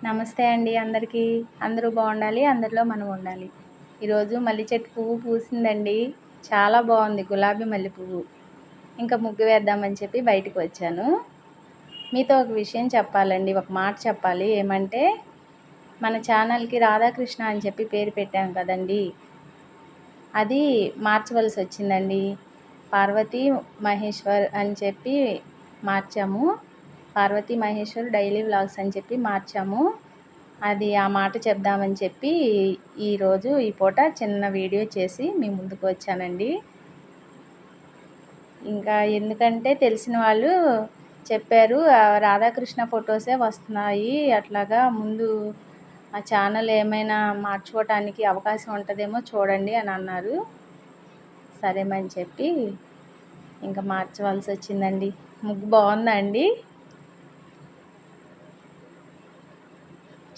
నమస్తే అండి అందరికీ. అందరూ బాగుండాలి, అందరిలో మనం ఉండాలి. ఈరోజు మల్లె చెట్టు పువ్వు పూసిందండి. చాలా బాగుంది, గులాబీ మల్లె పువ్వు. ఇంకా ముగ్గు వేద్దామని చెప్పి బయటికి వచ్చాను. మీతో ఒక విషయం చెప్పాలండి, ఒక మాట చెప్పాలి. ఏమంటే మన ఛానల్కి రాధాకృష్ణ అని చెప్పి పేరు పెట్టాం కదండి, అది మార్చవలసి వచ్చిందండి. పార్వతీ మహేశ్వర్ అని చెప్పి మార్చాము. పార్వతీ మహేశ్వర్ డైలీ వ్లాగ్స్ అని చెప్పి మార్చాము. అది ఆ మాట చెప్దామని చెప్పి ఈరోజు ఈ పూట చిన్న వీడియో చేసి మీ ముందుకు వచ్చానండి. ఇంకా ఎందుకంటే తెలిసిన వాళ్ళు చెప్పారు, రాధాకృష్ణ ఫొటోసే వస్తున్నాయి, అట్లాగా ముందు ఆ ఛానల్ ఏమైనా మార్చుకోవటానికి అవకాశం ఉంటుందేమో చూడండి అని అన్నారు. సరేమని చెప్పి ఇంకా మార్చవలసి వచ్చిందండి. ముగ్గు బాగుందా అండి?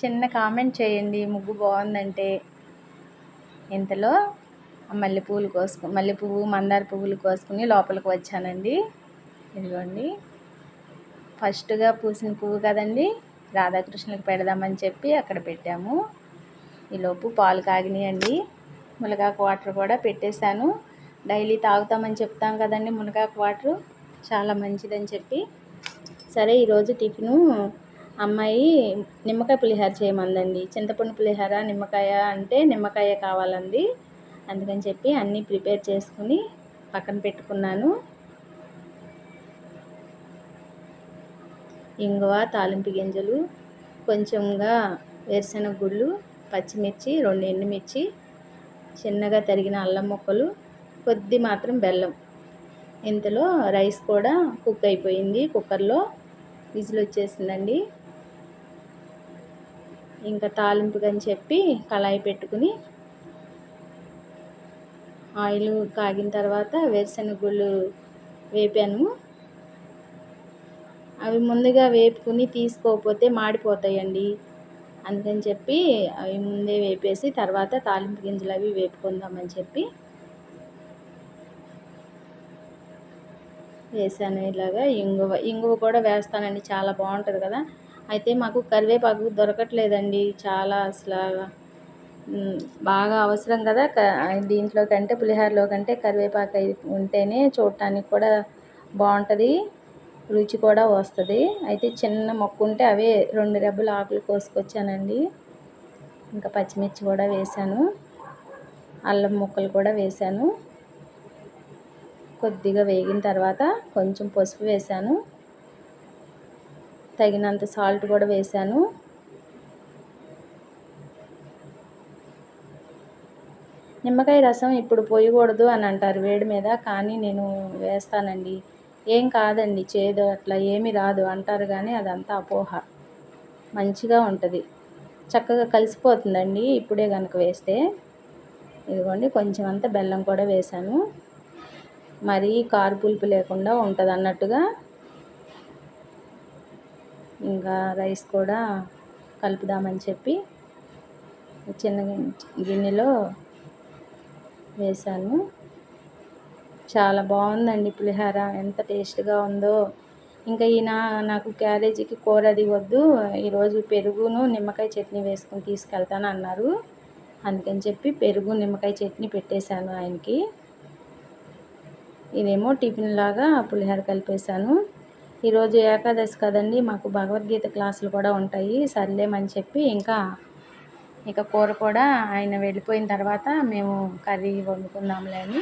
చిన్న కామెంట్ చేయండి ముగ్గు బాగుందంటే. ఇంతలో మల్లెపువ్వు మందార పువ్వులు కోసుకుని లోపలికి వచ్చానండి. ఇదిగోండి, ఫస్ట్గా పూసిన పువ్వు కదండి, రాధాకృష్ణులకు పెడదామని చెప్పి అక్కడ పెట్టాము. ఈలోపు పాలు కాగినాయండి. మునగాకు వాటర్ కూడా పెట్టేశాను. డైలీ తాగుతామని చెప్తాం కదండి మునగాకు వాటరు, చాలా మంచిదని చెప్పి. సరే ఈరోజు టిఫిను అమ్మాయి నిమ్మకాయ పులిహోర చేయమందండి. చింతపండు పులిహోర నిమ్మకాయ అంటే నిమ్మకాయ కావాలండి. అందుకని చెప్పి అన్నీ ప్రిపేర్ చేసుకుని పక్కన పెట్టుకున్నాను. ఇంగువ, తాలింపు గింజలు, కొంచెంగా వేరుశనగ గుళ్ళు, పచ్చిమిర్చి, 2 ఎండుమిర్చి, చిన్నగా తరిగిన అల్లం ముక్కలు, కొద్ది మాత్రం బెల్లం. ఇంతలో రైస్ కూడా కుక్ అయిపోయింది. కుక్కర్లో విజిల్ వచ్చేసిందండి. ఇంకా తాలింపుకని చెప్పి కళాయి పెట్టుకుని ఆయిల్ కాగిన తర్వాత వేరుశనగ గుళ్ళు వేపాను. అవి ముందుగా వేపుకుని తీసుకోకపోతే మాడిపోతాయండి. అందుకని చెప్పి అవి ముందే వేపేసి తర్వాత తాలింపు గింజలు అవి వేపుకుందామని చెప్పి వేసాను. ఇలాగా ఇంగువ కూడా వేస్తానండి, చాలా బాగుంటుంది కదా. అయితే మాకు కరివేపాకు దొరకట్లేదండి. చాలా అసలు బాగా అవసరం కదా దీంట్లో కంటే, పులిహోరలో కంటే కరివేపాకు ఉంటేనే చూడటానికి కూడా బాగుంటుంది, రుచి కూడా వస్తుంది. అయితే చిన్న మొక్క ఉంటే అవే 2 రెబ్బలు ఆకులు కోసుకొచ్చానండి. ఇంకా పచ్చిమిర్చి కూడా వేసాను, అల్లం ముక్కలు కూడా వేసాను. కొద్దిగా వేగిన తర్వాత కొంచెం పసుపు వేసాను, తగినంత సాల్ట్ కూడా వేసాను. నిమ్మకాయ రసం ఇప్పుడు పోయకూడదు అని అంటారు వేడి మీద, కానీ నేను వేస్తానండి. ఏం కాదండి, చేదు అట్లా ఏమీ రాదు అంటారు, కానీ అదంతా అపోహ. మంచిగా ఉంటుంది, చక్కగా కలిసిపోతుందండి ఇప్పుడే కనుక వేస్తే. ఇదిగోండి, కొంచెం అంత బెల్లం కూడా వేసాను, మరీ కారు పులుపు లేకుండా ఉంటుంది అన్నట్టుగా. ఇంకా రైస్ కూడా కలుపుదామని చెప్పి చిన్న గిన్నెలో వేసాను. చాలా బాగుందండి పులిహోర, ఎంత టేస్ట్గా ఉందో. ఇంకా ఈయన నాకు క్యారేజీకి కూర అది వద్దు, ఈరోజు పెరుగును నిమ్మకాయ చట్నీ వేసుకుని తీసుకెళ్తాను అన్నారు. అందుకని చెప్పి పెరుగు నిమ్మకాయ చట్నీ పెట్టేశాను ఆయనకి. ఇదేమో టిఫిన్ లాగా పులిహోర కలిపేశాను. ఈరోజు ఏకాదశి కదండి, మాకు భగవద్గీత క్లాసులు కూడా ఉంటాయి. సర్లేమని చెప్పి ఇక కూర కూడా ఆయన వెళ్ళిపోయిన తర్వాత మేము కర్రీ వండుకుందాంలే అని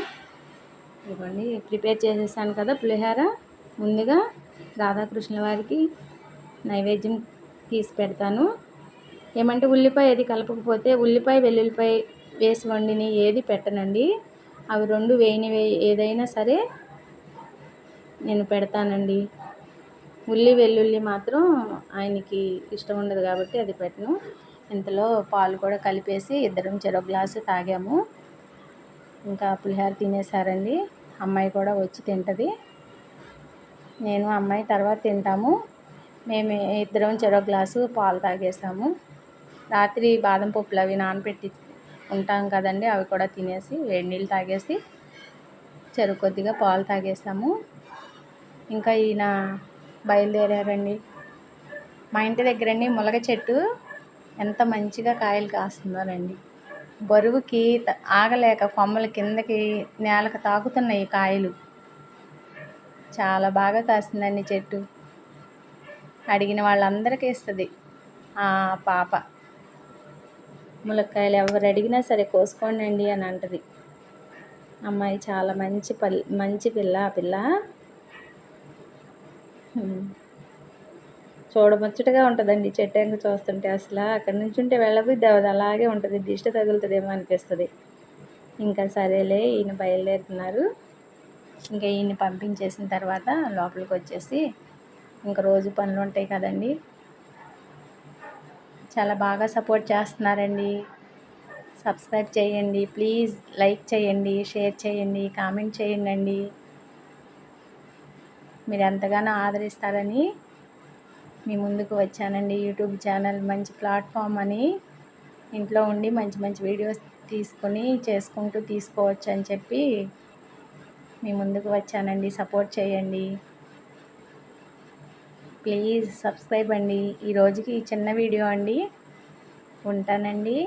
ఇవ్వండి ప్రిపేర్ చేసేసాను కదా పులిహోర. ముందుగా రాధాకృష్ణుల వారికి నైవేద్యం తీసి పెడతాను. ఏమంటే ఉల్లిపాయ అది కలపకపోతే ఉల్లిపాయ వెల్లుల్లిపాయ వేసి వండిని ఏది పెట్టనండి. అవి 2 ఏదైనా సరే నేను పెడతానండి. వెల్లుల్లి మాత్రం ఆయనకి ఇష్టం ఉండదు కాబట్టి అది పెట్టను. ఇంతలో పాలు కూడా కలిపేసి ఇద్దరం చెరో గ్లాసు తాగాము. ఇంకా పులిహోర తినేసారండి. అమ్మాయి కూడా వచ్చి తింటుంది, నేను అమ్మాయి తర్వాత తింటాము. మేము ఇద్దరం చెరో గ్లాసు పాలు తాగేసాము. రాత్రి బాదం పప్పులు అవి నానబెట్టి ఉంటాం కదండి, అవి కూడా తినేసి వేడి నీళ్ళు తాగేసి కొద్దిగా పాలు తాగేసాము. ఇంకా ఈయన బయలుదేరారండి. మా ఇంటి దగ్గరండి ములగ చెట్టు, ఎంత మంచిగా కాయలు కాస్తుందోనండి. బరువుకి ఆగలేక కొమ్మల కిందకి నేలకు తాకుతున్నాయి కాయలు. చాలా బాగా కాస్తుందండి చెట్టు. అడిగిన వాళ్ళందరికీ ఇస్తుంది ఆ పాప. ములక్కాయలు ఎవరు అడిగినా సరే కోసుకోండి అని అంటది. అమ్మాయి చాలా మంచి పిల్ల ఆ పిల్ల. చూడముచ్చటగా ఉంటుందండి చెట్టు ఎంక చూస్తుంటే. అసలు అక్కడి నుంచి ఉంటే వెళ్ళబుద్ధి అవ్వదు, అలాగే ఉంటుంది. దిష్టి తగులుతుందేమో అనిపిస్తుంది. ఇంకా సరేలే ఈయన బయలుదేరుతున్నారు. ఇంకా ఈయన్ని పంపించేసిన తర్వాత లోపలికి వచ్చేసి ఇంకా రోజు పనులు ఉంటాయి కదండి. చాలా బాగా సపోర్ట్ చేస్తున్నారండి. సబ్స్క్రైబ్ చేయండి ప్లీజ్, లైక్ చేయండి, షేర్ చేయండి, కామెంట్ చేయండి. మీరు ఎంతగానో ఆదరిస్తారని మీ ముందుకు వచ్చానండి. యూట్యూబ్ ఛానల్ మంచి ప్లాట్ఫామ్ అని, ఇంట్లో ఉండి మంచి మంచి వీడియోస్ చేసుకుంటూ తీసుకోవచ్చు అని చెప్పి మీ ముందుకు వచ్చానండి. సపోర్ట్ చేయండి ప్లీజ్, సబ్స్క్రైబ్ అండి. ఈ రోజుకి చిన్న వీడియో అండి. ఉంటానండి.